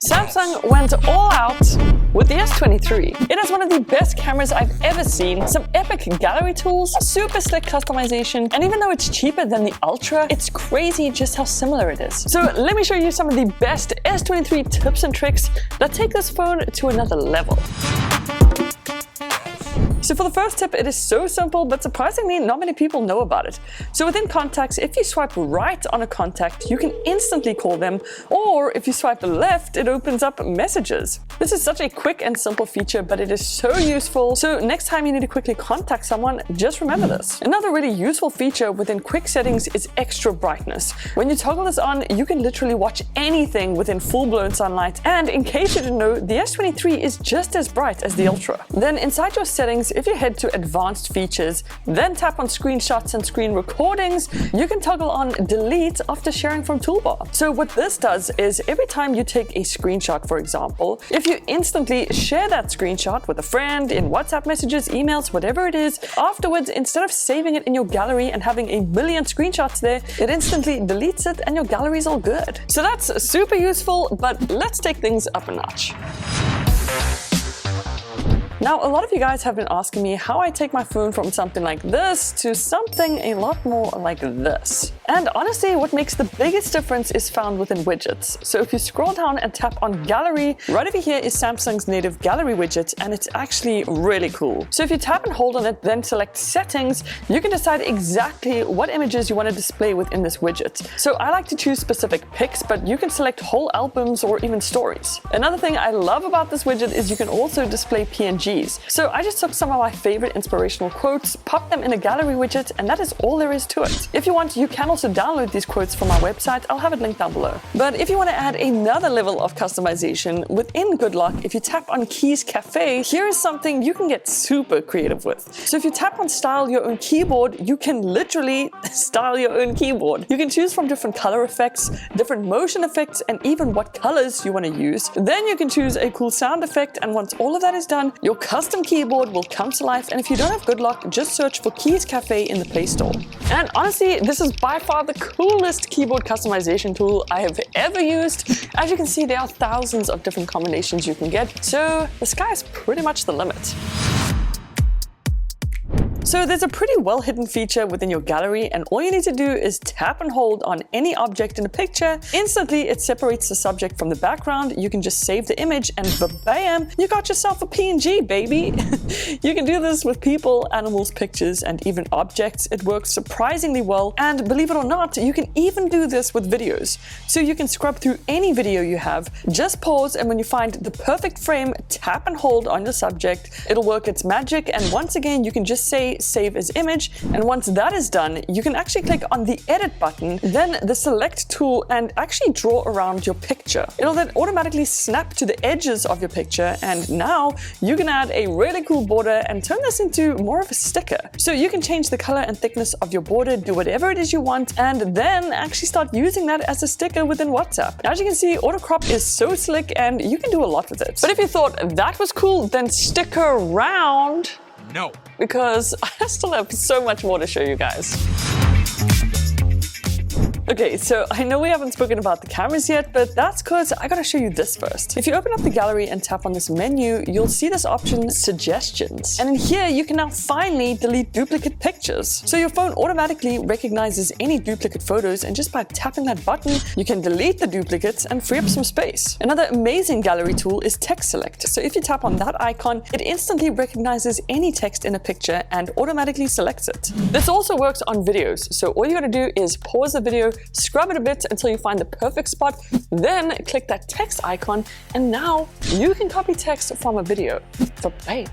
Samsung went all out with the S23. It is one of the best cameras I've ever seen, some epic gallery tools, super slick customization, and even though it's cheaper than the Ultra, it's crazy just how similar it is. So let me show you some of the best S23 tips and tricks that take this phone to another level. So for the first tip, it is so simple, but surprisingly, not many people know about it. So within contacts, if you swipe right on a contact, you can instantly call them, or if you swipe left, it opens up messages. This is such a quick and simple feature, but it is so useful. So next time you need to quickly contact someone, just remember this. Another really useful feature within quick settings is extra brightness. When you toggle this on, you can literally watch anything within full-blown sunlight. And in case you didn't know, the S23 is just as bright as the Ultra. Then inside your settings, if you head to advanced features, then tap on screenshots and screen recordings, you can toggle on delete after sharing from toolbar. So what this does is every time you take a screenshot, for example, if you instantly share that screenshot with a friend in WhatsApp messages, emails, whatever it is, afterwards, instead of saving it in your gallery and having a million screenshots there, it instantly deletes it and your gallery is all good. So that's super useful, but let's take things up a notch. Now, a lot of you guys have been asking me how I take my phone from something like this to something a lot more like this. And honestly, what makes the biggest difference is found within widgets. So if you scroll down and tap on gallery, right over here is Samsung's native gallery widget, and it's actually really cool. So if you tap and hold on it, then select settings, you can decide exactly what images you want to display within this widget. So I like to choose specific pics, but you can select whole albums or even stories. Another thing I love about this widget is you can also display PNGs. So I just took some of my favorite inspirational quotes, popped them in a gallery widget, and that is all there is to it. If you want, you can also download these quotes from my website. I'll have it linked down below. But if you want to add another level of customization within Goodlock, if you tap on Keys Cafe, here is something you can get super creative with. So if you tap on style your own keyboard, you can literally style your own keyboard. You can choose from different color effects, different motion effects, and even what colors you want to use. Then you can choose a cool sound effect, and once all of that is done, your custom keyboard will come to life. And if you don't have Goodlock, just search for Keys Cafe in the Play Store. And honestly, this is by far the coolest keyboard customization tool I have ever used. As you can see, there are thousands of different combinations you can get, so the sky is pretty much the limit. So there's a pretty well hidden feature within your gallery, and all you need to do is tap and hold on any object in a picture. Instantly, it separates the subject from the background. You can just save the image and bam, you got yourself a PNG, baby. You can do this with people, animals, pictures, and even objects. It works surprisingly well, and believe it or not, you can even do this with videos. So you can scrub through any video you have, just pause, and when you find the perfect frame, tap and hold on your subject. It'll work its magic, and once again, you can just say save as image, and once that is done, you can actually click on the edit button, then the select tool, and actually draw around your picture. It'll then automatically snap to the edges of your picture, and now you can add a really cool border and turn this into more of a sticker. So you can change the color and thickness of your border, do whatever it is you want, and then actually start using that as a sticker within WhatsApp. As you can see, auto crop is so slick and you can do a lot with it. But if you thought that was cool, then stick around. No. Because I still have so much more to show you guys. Okay, so I know we haven't spoken about the cameras yet, but that's because I gotta show you this first. If you open up the gallery and tap on this menu, you'll see this option, Suggestions. And in here, you can now finally delete duplicate pictures. So your phone automatically recognizes any duplicate photos, and just by tapping that button, you can delete the duplicates and free up some space. Another amazing gallery tool is Text Select. So if you tap on that icon, it instantly recognizes any text in a picture and automatically selects it. This also works on videos. So all you gotta do is pause the video, scrub it a bit until you find the perfect spot, then click that text icon, and now you can copy text from a video. Bam.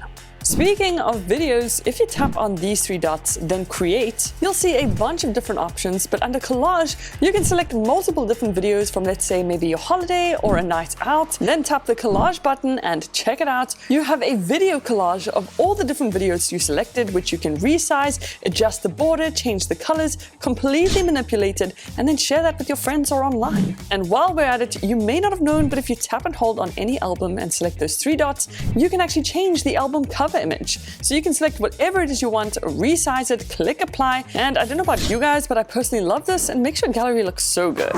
Speaking of videos, if you tap on these three dots, then create, you'll see a bunch of different options, but under collage, you can select multiple different videos from, let's say, maybe your holiday or a night out, then tap the collage button and check it out. You have a video collage of all the different videos you selected, which you can resize, adjust the border, change the colors, completely manipulate it, and then share that with your friends or online. And while we're at it, you may not have known, but if you tap and hold on any album and select those three dots, you can actually change the album cover image. So you can select whatever it is you want, resize it, click apply, and I don't know about you guys, but I personally love this and makes your gallery look so good.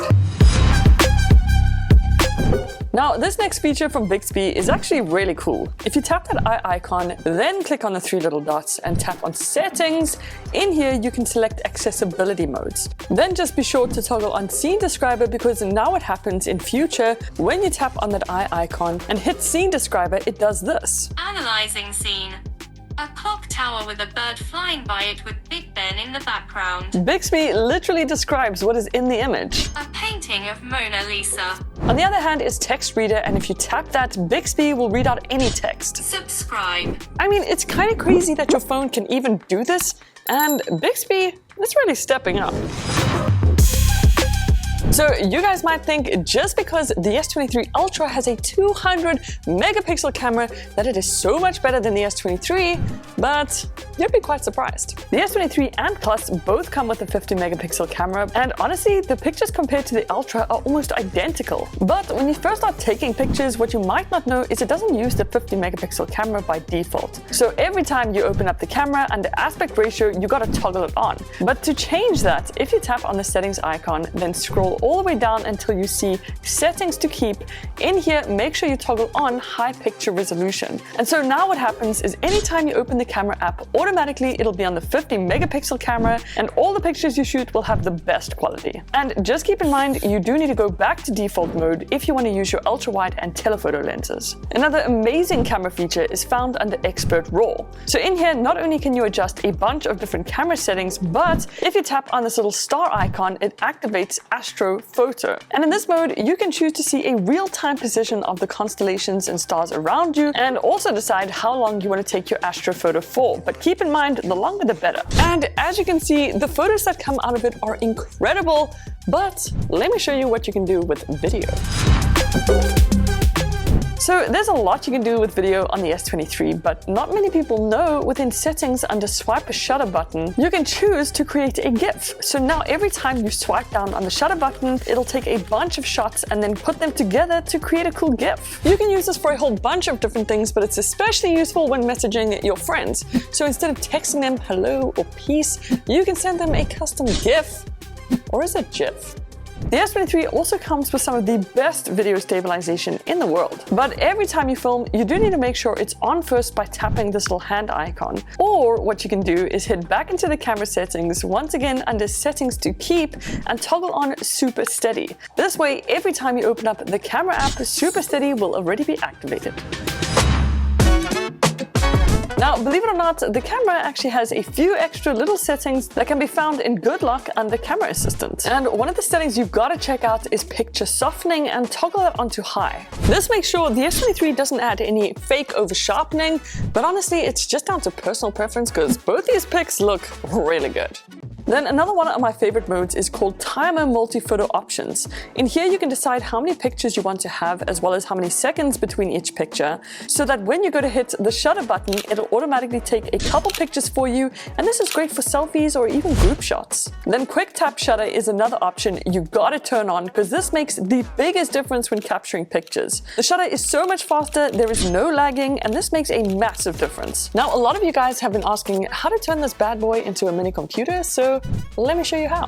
Now, this next feature from Bixby is actually really cool. If you tap that eye icon, then click on the 3 little dots and tap on Settings, in here you can select accessibility modes. Then just be sure to toggle on Scene Describer, because now what happens in future, when you tap on that eye icon and hit Scene Describer, it does this. Analyzing scene. A clock tower with a bird flying by it with Big Ben in the background. Bixby literally describes what is in the image. A painting of Mona Lisa. On the other hand is Text Reader, and if you tap that, Bixby will read out any text. Subscribe. I mean, it's kind of crazy that your phone can even do this, and Bixby is really stepping up. So you guys might think just because the S23 Ultra has a 200 megapixel camera that it is so much better than the S23, but you'd be quite surprised. The S23 and Plus both come with a 50 megapixel camera, and honestly, the pictures compared to the Ultra are almost identical. But when you first start taking pictures, what you might not know is it doesn't use the 50 megapixel camera by default. So every time you open up the camera and the aspect ratio, you gotta toggle it on. But to change that, if you tap on the settings icon, then scroll all the way down until you see settings to keep. In here, make sure you toggle on high picture resolution. And so now what happens is anytime you open the camera app, automatically it'll be on the 50 megapixel camera, and all the pictures you shoot will have the best quality. And just keep in mind, you do need to go back to default mode if you want to use your ultra wide and telephoto lenses. Another amazing camera feature is found under Expert RAW. So in here, not only can you adjust a bunch of different camera settings, but if you tap on this little star icon, it activates Astrophoto. And in this mode, you can choose to see a real-time position of the constellations and stars around you, and also decide how long you want to take your astrophoto for. But keep in mind, the longer the better. And as you can see, the photos that come out of it are incredible, but let me show you what you can do with video. So there's a lot you can do with video on the S23, but not many people know within settings under swipe a shutter button, you can choose to create a GIF. So now every time you swipe down on the shutter button, it'll take a bunch of shots and then put them together to create a cool GIF. You can use this for a whole bunch of different things, but it's especially useful when messaging your friends. So instead of texting them hello or peace, you can send them a custom GIF. Or is it GIF? The S23 also comes with some of the best video stabilization in the world. But every time you film, you do need to make sure it's on first by tapping this little hand icon. Or what you can do is head back into the camera settings, once again under settings to keep, and toggle on super steady. This way, every time you open up the camera app, super steady will already be activated. Now, believe it or not, the camera actually has a few extra little settings that can be found in Goodlock under Camera Assistant. And one of the settings you've got to check out is picture softening, and toggle it onto high. This makes sure the S23 doesn't add any fake over sharpening, but honestly, it's just down to personal preference because both these pics look really good. Then another one of my favorite modes is called Timer Multi-Photo Options. In here you can decide how many pictures you want to have, as well as how many seconds between each picture, so that when you go to hit the shutter button, it'll automatically take a couple pictures for you, and this is great for selfies or even group shots. Then Quick Tap Shutter is another option you gotta turn on, because this makes the biggest difference when capturing pictures. The shutter is so much faster, there is no lagging, and this makes a massive difference. Now, a lot of you guys have been asking how to turn this bad boy into a mini computer, so let me show you how.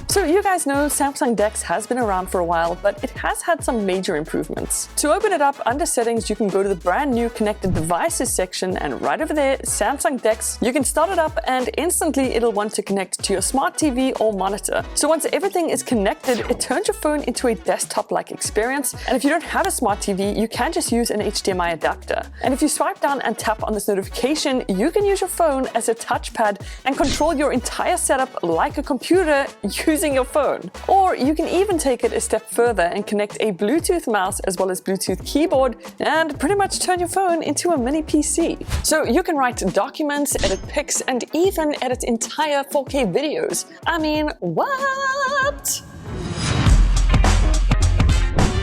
So you guys know Samsung DeX has been around for a while, but it has had some major improvements. To open it up, under settings, you can go to the brand new connected devices section, and right over there, Samsung DeX, you can start it up and instantly it'll want to connect to your smart TV or monitor. So once everything is connected, it turns your phone into a desktop-like experience. And if you don't have a smart TV, you can just use an HDMI adapter. And if you swipe down and tap on this notification, you can use your phone as a touchpad and control your entire setup like a computer using your phone. Or you can even take it a step further and connect a Bluetooth mouse as well as Bluetooth keyboard, and pretty much turn your phone into a mini PC. So you can write documents, edit pics, and even edit entire 4K videos. I mean, what?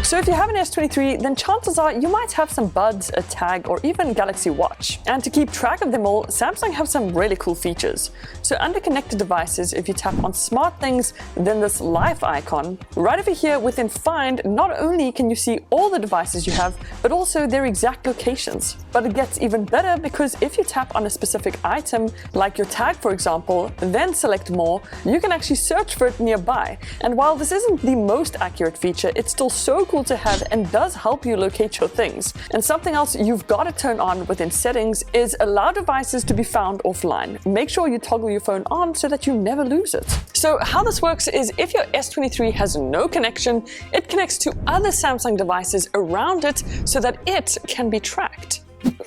So if you have an S23, then chances are you might have some buds, a tag, or even Galaxy Watch. And to keep track of them all, Samsung have some really cool features. So under connected devices, if you tap on smart things, then this life icon, right over here within Find, not only can you see all the devices you have, but also their exact locations. But it gets even better because if you tap on a specific item, like your tag for example, then select more, you can actually search for it nearby. And while this isn't the most accurate feature, it's still so cool to have and does help you locate your things. And something else you've got to turn on within settings is allow devices to be found offline. Make sure you toggle your phone on so that you never lose it. So how this works is if your S23 has no connection, it connects to other Samsung devices around it so that it can be tracked.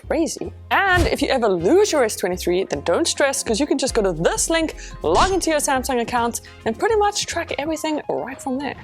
Crazy. And if you ever lose your S23, then don't stress because you can just go to this link, log into your Samsung account, and pretty much track everything right from there.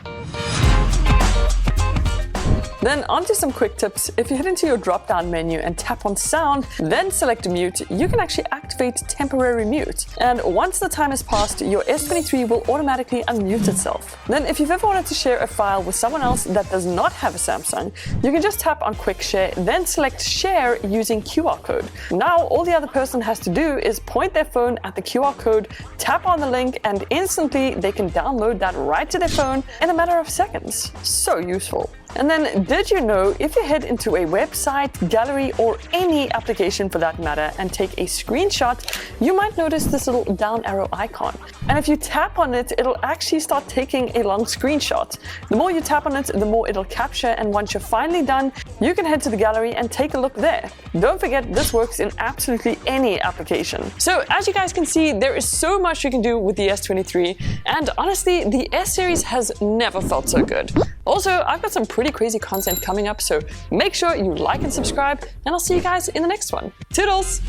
Then onto some quick tips. If you head into your drop-down menu and tap on sound, then select mute, you can actually activate temporary mute. And once the time has passed, your S23 will automatically unmute itself. Then if you've ever wanted to share a file with someone else that does not have a Samsung, you can just tap on quick share, then select share using QR code. Now all the other person has to do is point their phone at the QR code, tap on the link, and instantly they can download that right to their phone in a matter of seconds. So useful. And then, did you know if you head into a website, gallery, or any application for that matter and take a screenshot, you might notice this little down arrow icon. And if you tap on it, it'll actually start taking a long screenshot. The more you tap on it, the more it'll capture, and once you're finally done, you can head to the gallery and take a look there. Don't forget, this works in absolutely any application. So as you guys can see, there is so much you can do with the S23, and honestly, the S series has never felt so good. Also, I've got some pretty crazy content coming up, so make sure you like and subscribe, and I'll see you guys in the next one. Toodles!